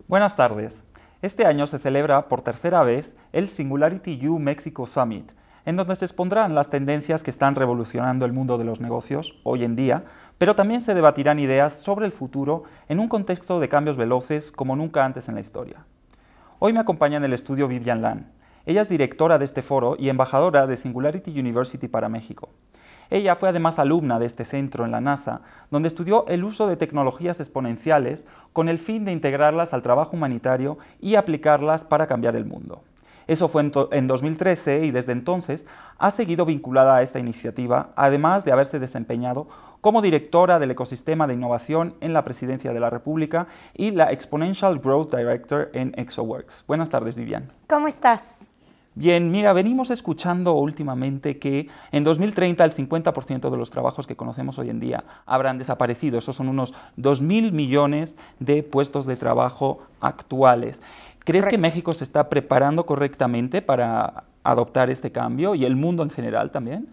Buenas tardes. Este año se celebra por tercera vez el Singularity U Mexico Summit, en donde se expondrán las tendencias que están revolucionando el mundo de los negocios hoy en día, pero también se debatirán ideas sobre el futuro en un contexto de cambios veloces como nunca antes en la historia. Hoy me acompaña en el estudio Vivian Lan. Ella es directora de este foro y embajadora de Singularity University para México. Ella fue además alumna de este centro en la NASA, donde estudió el uso de tecnologías exponenciales con el fin de integrarlas al trabajo humanitario y aplicarlas para cambiar el mundo. Eso fue en 2013 y desde entonces ha seguido vinculada a esta iniciativa, además de haberse desempeñado como directora del ecosistema de innovación en la Presidencia de la República y la Exponential Growth Director en ExoWorks. Buenas tardes, Vivian. ¿Cómo estás? Bien, mira, venimos escuchando últimamente que en 2030 el 50% de los trabajos que conocemos hoy en día habrán desaparecido. Esos son unos 2.000 millones de puestos de trabajo actuales. ¿Crees Correcto. que México se está preparando correctamente para adoptar este cambio y el mundo en general también?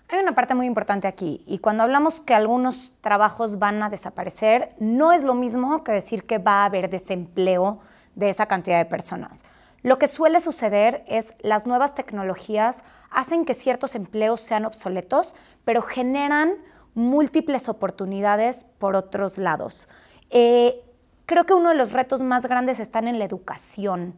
Hay una parte muy importante aquí, y cuando hablamos que algunos trabajos van a desaparecer, no es lo mismo que decir que va a haber desempleo de esa cantidad de personas. Lo que suele suceder es las nuevas tecnologías hacen que ciertos empleos sean obsoletos, pero generan múltiples oportunidades por otros lados. Creo que uno de los retos más grandes están en la educación.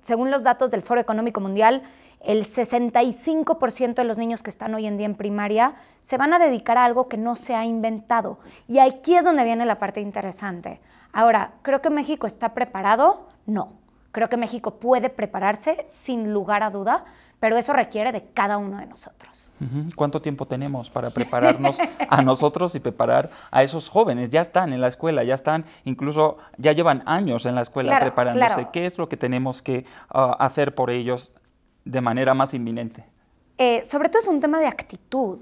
Según los datos del Foro Económico Mundial, el 65% de los niños que están hoy en día en primaria se van a dedicar a algo que no se ha inventado. Y aquí es donde viene la parte interesante. Ahora, ¿creo que México está preparado? No. Creo que México puede prepararse sin lugar a duda, pero eso requiere de cada uno de nosotros. ¿Cuánto tiempo tenemos para prepararnos a nosotros y preparar a esos jóvenes? Ya están en la escuela, ya están, incluso ya llevan años en la escuela preparándose. Claro. ¿Qué es lo que tenemos que hacer por ellos de manera más inminente? Sobre todo es un tema de actitud.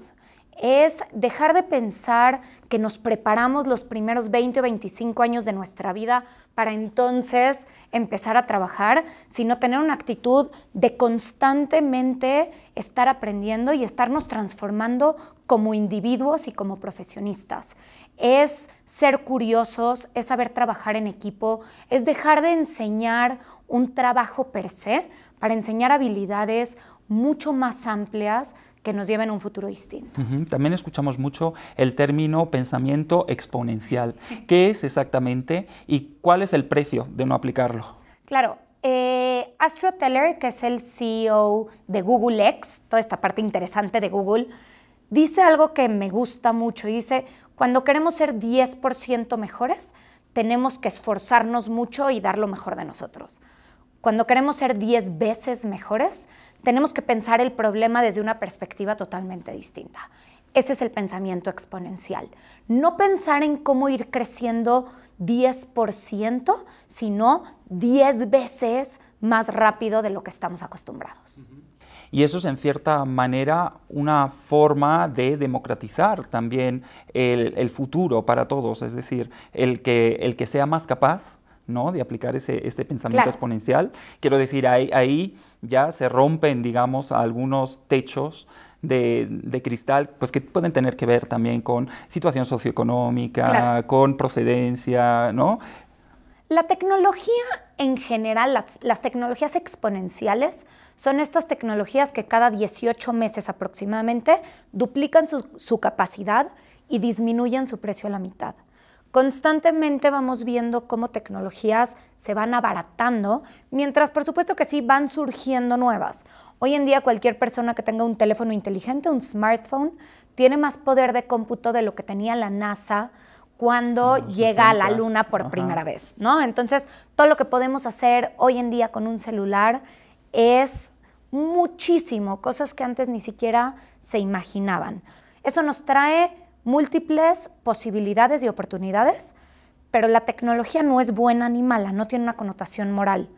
Es dejar de pensar que nos preparamos los primeros 20 o 25 años de nuestra vida para entonces empezar a trabajar, sino tener una actitud de constantemente estar aprendiendo y estarnos transformando como individuos y como profesionistas. Es ser curiosos, es saber trabajar en equipo, es dejar de enseñar un trabajo per se para enseñar habilidades mucho más amplias que nos lleven a un futuro distinto. También escuchamos mucho el término pensamiento exponencial. ¿Qué es exactamente y cuál es el precio de no aplicarlo? Claro, Astro Teller, que es el CEO de Google X, toda esta parte interesante de Google, dice algo que me gusta mucho y dice, cuando queremos ser 10% mejores, tenemos que esforzarnos mucho y dar lo mejor de nosotros. Cuando queremos ser 10 veces mejores, tenemos que pensar el problema desde una perspectiva totalmente distinta. Ese es el pensamiento exponencial. No pensar en cómo ir creciendo 10%, sino 10 veces más rápido de lo que estamos acostumbrados. Y eso es, en cierta manera, una forma de democratizar también el futuro para todos, es decir, el que sea más capaz, ¿no?, de aplicar este pensamiento exponencial. Quiero decir, ahí ya se rompen, digamos, algunos techos de cristal, pues que pueden tener que ver también con situación socioeconómica, con procedencia, ¿no? La tecnología en general, las tecnologías exponenciales, son estas tecnologías que cada 18 meses aproximadamente duplican su capacidad y disminuyen su precio a la mitad. Constantemente vamos viendo cómo tecnologías se van abaratando, mientras por supuesto que sí van surgiendo nuevas. Hoy en día cualquier persona que tenga un teléfono inteligente, un smartphone, tiene más poder de cómputo de lo que tenía la NASA cuando llega a la Luna por primera vez, ¿no? Entonces, todo lo que podemos hacer hoy en día con un celular es muchísimo, cosas que antes ni siquiera se imaginaban. Eso nos trae múltiples posibilidades y oportunidades, pero la tecnología no es buena ni mala, no tiene una connotación moral.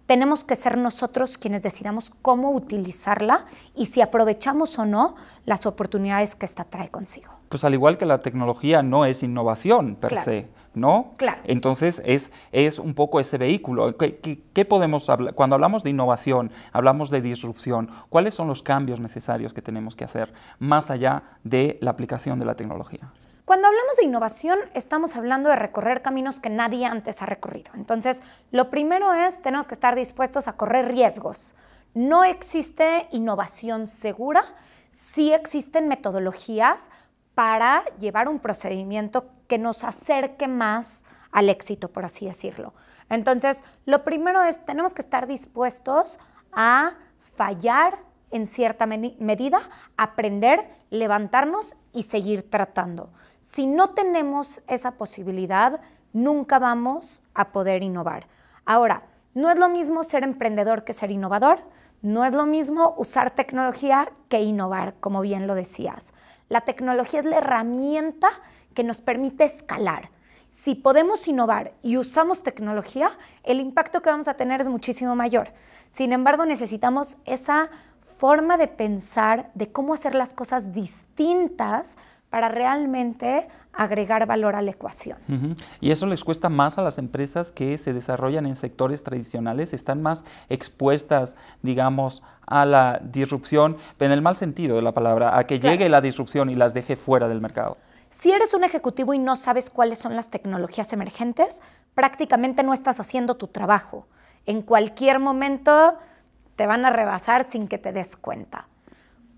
Tenemos que ser nosotros quienes decidamos cómo utilizarla y si aprovechamos o no las oportunidades que esta trae consigo. Pues al igual que la tecnología no es innovación per se, ¿no? Claro. Entonces es un poco ese vehículo. ¿Qué podemos hablar? Cuando hablamos de innovación, hablamos de disrupción, ¿cuáles son los cambios necesarios que tenemos que hacer más allá de la aplicación de la tecnología? Cuando hablamos de innovación, estamos hablando de recorrer caminos que nadie antes ha recorrido. Entonces, lo primero es, tenemos que estar dispuestos a correr riesgos. No existe innovación segura, sí existen metodologías para llevar un procedimiento que nos acerque más al éxito, por así decirlo. Entonces, lo primero es, tenemos que estar dispuestos a fallar en cierta medida, aprender, levantarnos y seguir tratando. Si no tenemos esa posibilidad, nunca vamos a poder innovar. Ahora, no es lo mismo ser emprendedor que ser innovador, no es lo mismo usar tecnología que innovar, como bien lo decías. La tecnología es la herramienta que nos permite escalar. Si podemos innovar y usamos tecnología, el impacto que vamos a tener es muchísimo mayor. Sin embargo, necesitamos esa forma de pensar de cómo hacer las cosas distintas para realmente agregar valor a la ecuación. Y eso les cuesta más a las empresas que se desarrollan en sectores tradicionales, están más expuestas, digamos, a la disrupción, en el mal sentido de la palabra, a que llegue la disrupción y las deje fuera del mercado. Si eres un ejecutivo y no sabes cuáles son las tecnologías emergentes, prácticamente no estás haciendo tu trabajo. En cualquier momento te van a rebasar sin que te des cuenta.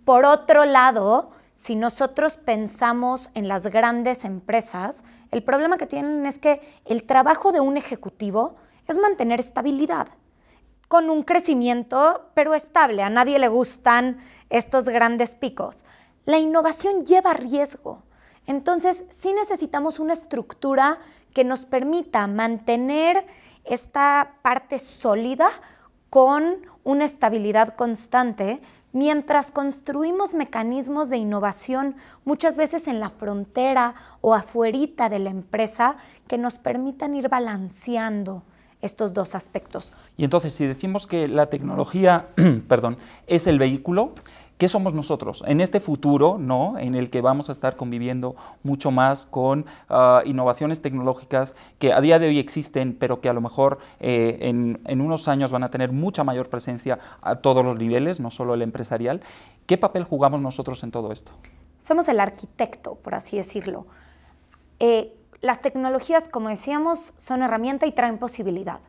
Por otro lado, si nosotros pensamos en las grandes empresas, el problema que tienen es que el trabajo de un ejecutivo es mantener estabilidad, con un crecimiento, pero estable. A nadie le gustan estos grandes picos. La innovación lleva riesgo. Entonces, sí necesitamos una estructura que nos permita mantener esta parte sólida con una estabilidad constante, mientras construimos mecanismos de innovación, muchas veces en la frontera o afuerita de la empresa, que nos permitan ir balanceando estos dos aspectos. Y entonces, si decimos que la tecnología, es el vehículo, ¿qué somos nosotros? En este futuro, ¿no?, en el que vamos a estar conviviendo mucho más con innovaciones tecnológicas que a día de hoy existen, pero que a lo mejor en unos años van a tener mucha mayor presencia a todos los niveles, no solo el empresarial. ¿Qué papel jugamos nosotros en todo esto? Somos el arquitecto, por así decirlo. Las tecnologías, como decíamos, son herramienta y traen posibilidad.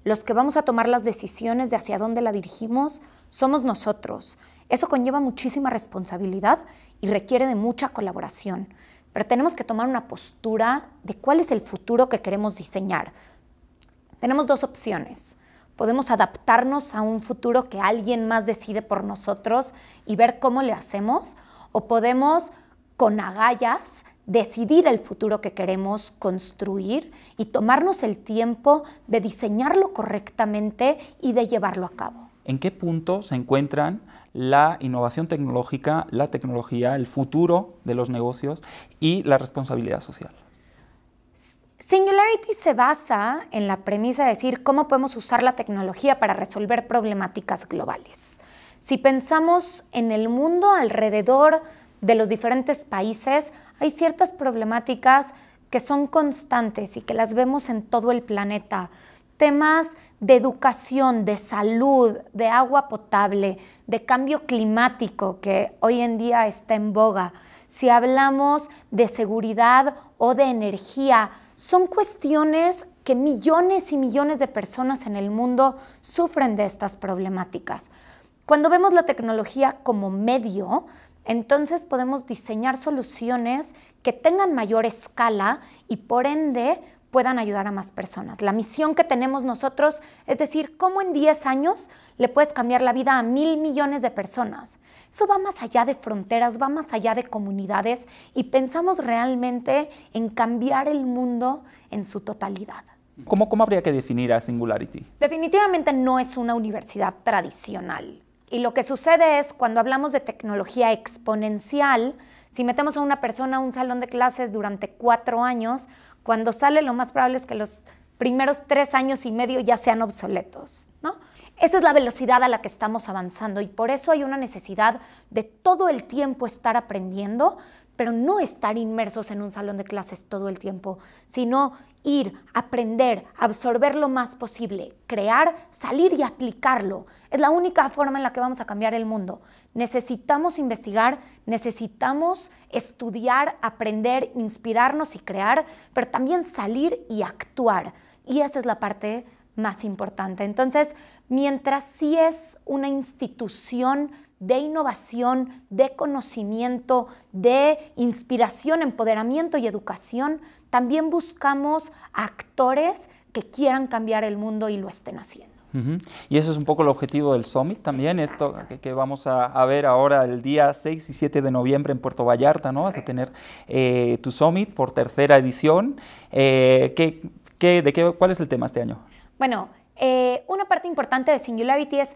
Los que vamos a tomar las decisiones de hacia dónde la dirigimos somos nosotros. Eso conlleva muchísima responsabilidad y requiere de mucha colaboración, pero tenemos que tomar una postura de cuál es el futuro que queremos diseñar. Tenemos dos opciones. Podemos adaptarnos a un futuro que alguien más decide por nosotros y ver cómo le hacemos, o podemos, con agallas, decidir el futuro que queremos construir y tomarnos el tiempo de diseñarlo correctamente y de llevarlo a cabo. ¿En qué punto se encuentran la innovación tecnológica, la tecnología, el futuro de los negocios y la responsabilidad social? Singularity se basa en la premisa de decir cómo podemos usar la tecnología para resolver problemáticas globales. Si pensamos en el mundo alrededor de los diferentes países, hay ciertas problemáticas que son constantes y que las vemos en todo el planeta. Temas de educación, de salud, de agua potable, de cambio climático que hoy en día está en boga. Si hablamos de seguridad o de energía, son cuestiones que millones y millones de personas en el mundo sufren de estas problemáticas. Cuando vemos la tecnología como medio, entonces podemos diseñar soluciones que tengan mayor escala y por ende puedan ayudar a más personas. La misión que tenemos nosotros es decir, cómo en 10 años le puedes cambiar la vida a 1,000 millones de personas. Eso va más allá de fronteras, va más allá de comunidades y pensamos realmente en cambiar el mundo en su totalidad. ¿Cómo habría que definir a Singularity? Definitivamente no es una universidad tradicional. Y lo que sucede es, cuando hablamos de tecnología exponencial, si metemos a una persona a un salón de clases durante 4 años, cuando sale lo más probable es que los primeros 3 años y medio ya sean obsoletos, ¿no? Esa es la velocidad a la que estamos avanzando y por eso hay una necesidad de todo el tiempo estar aprendiendo, pero no estar inmersos en un salón de clases todo el tiempo, sino ir, aprender, absorber lo más posible, crear, salir y aplicarlo. Es la única forma en la que vamos a cambiar el mundo. Necesitamos investigar, necesitamos estudiar, aprender, inspirarnos y crear, pero también salir y actuar. Y esa es la parte más importante. Entonces, mientras sí es una institución de innovación, de conocimiento, de inspiración, empoderamiento y educación, también buscamos actores que quieran cambiar el mundo y lo estén haciendo. Y eso es un poco el objetivo del Summit también, esto que vamos a ver ahora el día 6 y 7 de noviembre en Puerto Vallarta, ¿no? Vas a tener tu Summit por tercera edición. ¿Cuál es el tema este año? Bueno, una parte importante de Singularity es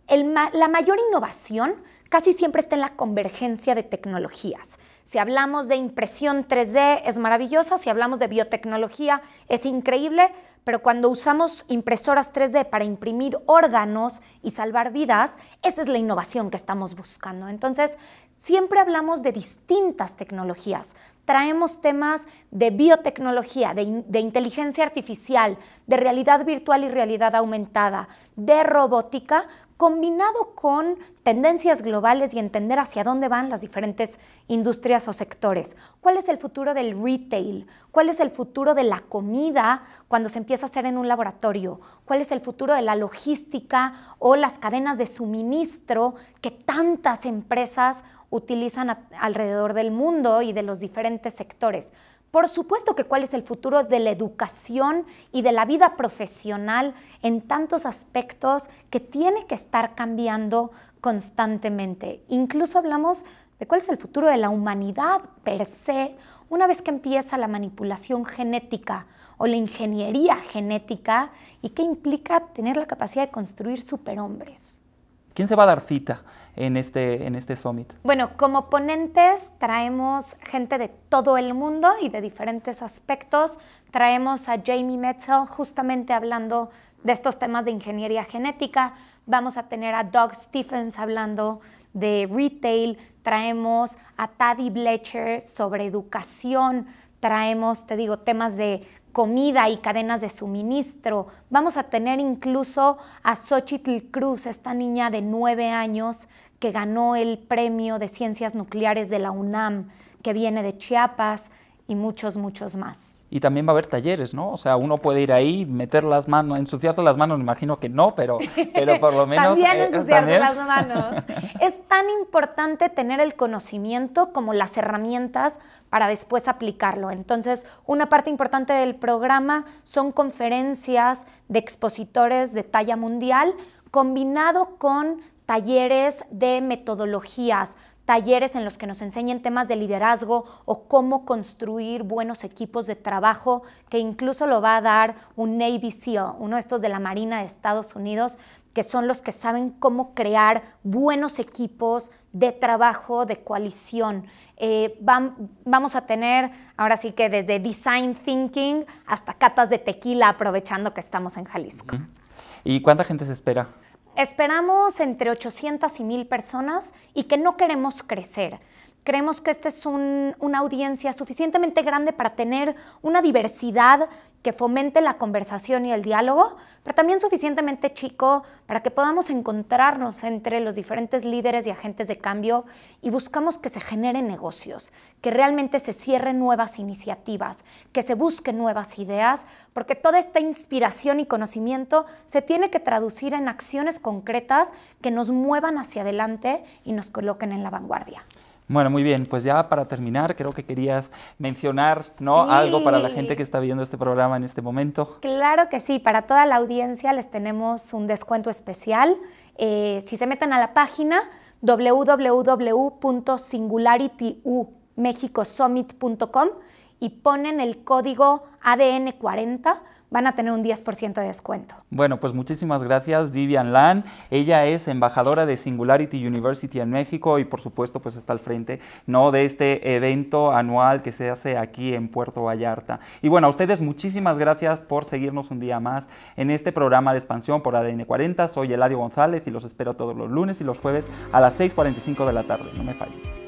la mayor innovación casi siempre está en la convergencia de tecnologías. Si hablamos de impresión 3D es maravillosa, si hablamos de biotecnología es increíble, pero cuando usamos impresoras 3D para imprimir órganos y salvar vidas, esa es la innovación que estamos buscando. Entonces, siempre hablamos de distintas tecnologías. Traemos temas de biotecnología, de inteligencia artificial, de realidad virtual y realidad aumentada, de robótica, combinado con tendencias globales y entender hacia dónde van las diferentes industrias o sectores. ¿Cuál es el futuro del retail? ¿Cuál es el futuro de la comida cuando se empieza a hacer en un laboratorio? ¿Cuál es el futuro de la logística o las cadenas de suministro que tantas empresas utilizan alrededor del mundo y de los diferentes sectores? Por supuesto que cuál es el futuro de la educación y de la vida profesional en tantos aspectos que tiene que estar cambiando constantemente. Incluso hablamos de cuál es el futuro de la humanidad per se, una vez que empieza la manipulación genética o la ingeniería genética y qué implica tener la capacidad de construir superhombres. ¿Quién se va a dar cita en este Summit? Bueno, como ponentes traemos gente de todo el mundo y de diferentes aspectos. Traemos a Jamie Metzl justamente hablando de estos temas de ingeniería genética. Vamos a tener a Doug Stephens hablando de retail. Traemos a Taddy Blecher sobre educación. Traemos, te digo, temas de comida y cadenas de suministro. Vamos a tener incluso a Xochitl Cruz, esta niña de 9 años que ganó el premio de ciencias nucleares de la UNAM, que viene de Chiapas, y muchos, muchos más. Y también va a haber talleres, ¿no? O sea, uno puede ir ahí, meter las manos, ensuciarse las manos, me imagino que no, pero por lo menos... También ensuciarse las manos. Es tan importante tener el conocimiento como las herramientas para después aplicarlo. Entonces, una parte importante del programa son conferencias de expositores de talla mundial, combinado con talleres de metodologías, talleres en los que nos enseñen temas de liderazgo o cómo construir buenos equipos de trabajo, que incluso lo va a dar un Navy SEAL, uno de estos de la Marina de Estados Unidos, que son los que saben cómo crear buenos equipos de trabajo, de coalición. Vamos a tener, ahora sí que desde design thinking hasta catas de tequila, aprovechando que estamos en Jalisco. ¿Y cuánta gente se espera? Esperamos entre 800 y 1000 personas y que no queremos crecer. Creemos que esta es una audiencia suficientemente grande para tener una diversidad que fomente la conversación y el diálogo, pero también suficientemente chico para que podamos encontrarnos entre los diferentes líderes y agentes de cambio y buscamos que se generen negocios, que realmente se cierren nuevas iniciativas, que se busquen nuevas ideas, porque toda esta inspiración y conocimiento se tiene que traducir en acciones concretas que nos muevan hacia adelante y nos coloquen en la vanguardia. Bueno, muy bien, pues ya para terminar, creo que querías mencionar, ¿no? Sí. Algo para la gente que está viendo este programa en este momento. Claro que sí, para toda la audiencia les tenemos un descuento especial. Si se meten a la página www.singularitymexicosummit.com y ponen el código ADN40, van a tener un 10% de descuento. Bueno, pues muchísimas gracias, Vivian Lan. Ella es embajadora de Singularity University en México y por supuesto pues está al frente, ¿no?, de este evento anual que se hace aquí en Puerto Vallarta. Y bueno, a ustedes muchísimas gracias por seguirnos un día más en este programa de expansión por ADN 40. Soy Eladio González y los espero todos los lunes y los jueves a las 6:45 de la tarde. No me fallen.